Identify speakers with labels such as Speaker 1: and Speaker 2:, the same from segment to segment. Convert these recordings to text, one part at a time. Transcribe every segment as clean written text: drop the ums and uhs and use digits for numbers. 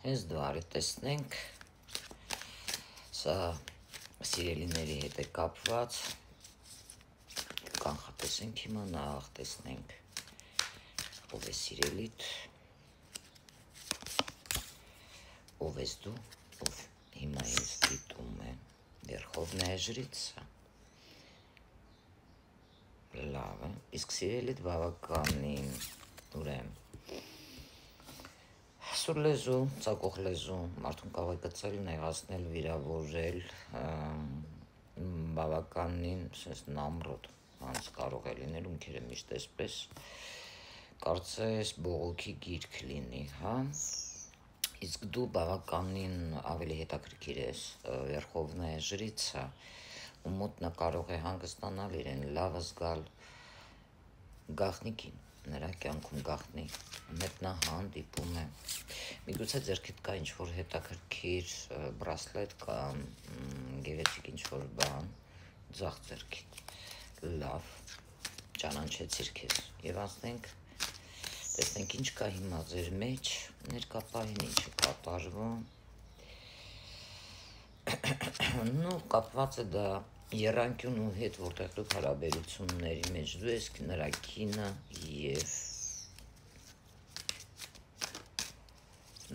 Speaker 1: Հենց դվարի տեսնենք, սա սիրելիների հետ է կապված, կանխատեսենք հիմա նախ տեսնենք, ով է սիրելիդ, ով ես դու, ով հիմա ինձ դիտում է, Վերխովնայա Ժրիցա, լավ է, իսկ սիրելիդ բավականին, ուրեմն, Սուր լեզու, ծակող լեզու, մարդուն կարող է գծել, նեղացնել, վիրավորել, բավականին, սենց նամրոտ, հանց կարող է լինել, ունքերը միշտ էսպես, կարծես բողոքի գիրք լինի, հա, իսկ դու բավականին ավելի հետաքրքիր ես, Վերխովնայա Ժրիցա, ու մոտ նա կարող է հանգստանալ իրեն, լավ զգալ գաղտնիքին, նրա կյանքում գաղտնի, մետ նա հանդիպում է, միգուցե ձեռքիդ կա ինչ-որ հետաքրքիր բրասլետ կամ գեղեցիկ ինչ-որ բան, ձախ ձեռքիդ, լավ, ճանաչեցիր քեզ և անցնենք, տեսնենք ինչ կա հիմա ձեր մեջ, ներկապահին ինչ է կատարվում, նու կապված է դա եռանկյունու հետ, որտեղ դուք հարաբերությունների մեջ դու ես նրա կինը և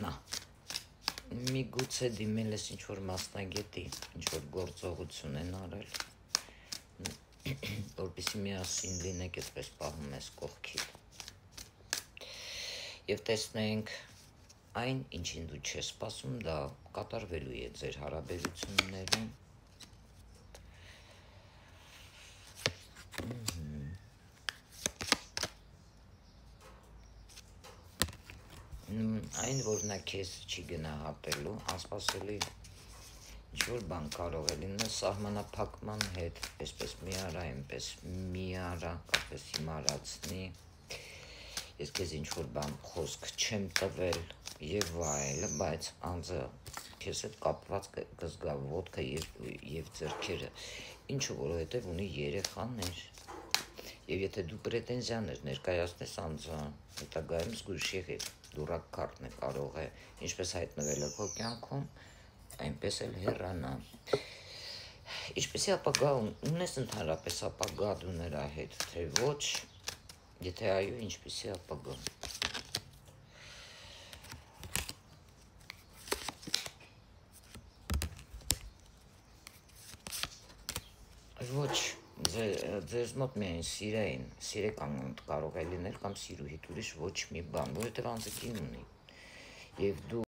Speaker 1: նա միգուցե դիմել ես ինչ-որ մասնագետի, ինչ-որ գործողություն են արել, որպեսզի միասին լինեք, այսպես պահում ես կողքիդ և տեսնենք այն, ինչին դու չես սպասում, դա կատարվելու է ձեր հարաբերություններում, այն, որ նա քեզ չի գնահատելու, անսպասելի ինչ-որ բան կարող է լինել սահմանափակման հետ, այսպես մի արա, այնպես մի արա, կարծես հիմարացնի, ես քեզ ինչ-որ բան խոսք չեմ տվել և այլը, բայց անձը քեզ հետ կապված կզգա ոտքը և ձեռքերը, ինչը որովհետև ունի երեխաներ, և եթե դու պրետենզիաներ ներկայացնես անձը, հետագայում զգույշ եղիր, դուրակ քարտն է կարող է, ինչպես հայտնվել է քո կյանքում, այնպես էլ հեռանա, ինչպեսի ապագա ունես ընդհանրապես ապագա դու նրա հետ, թե ոչ, եթե այո, ինչպեսի ապագա, ոչ, ձեզ մոտ միայն սիրեկան կարող է լինել կամ սիրուհիդ ուրիշ ոչ մի բան, որովհետև անձը կին ունի և դու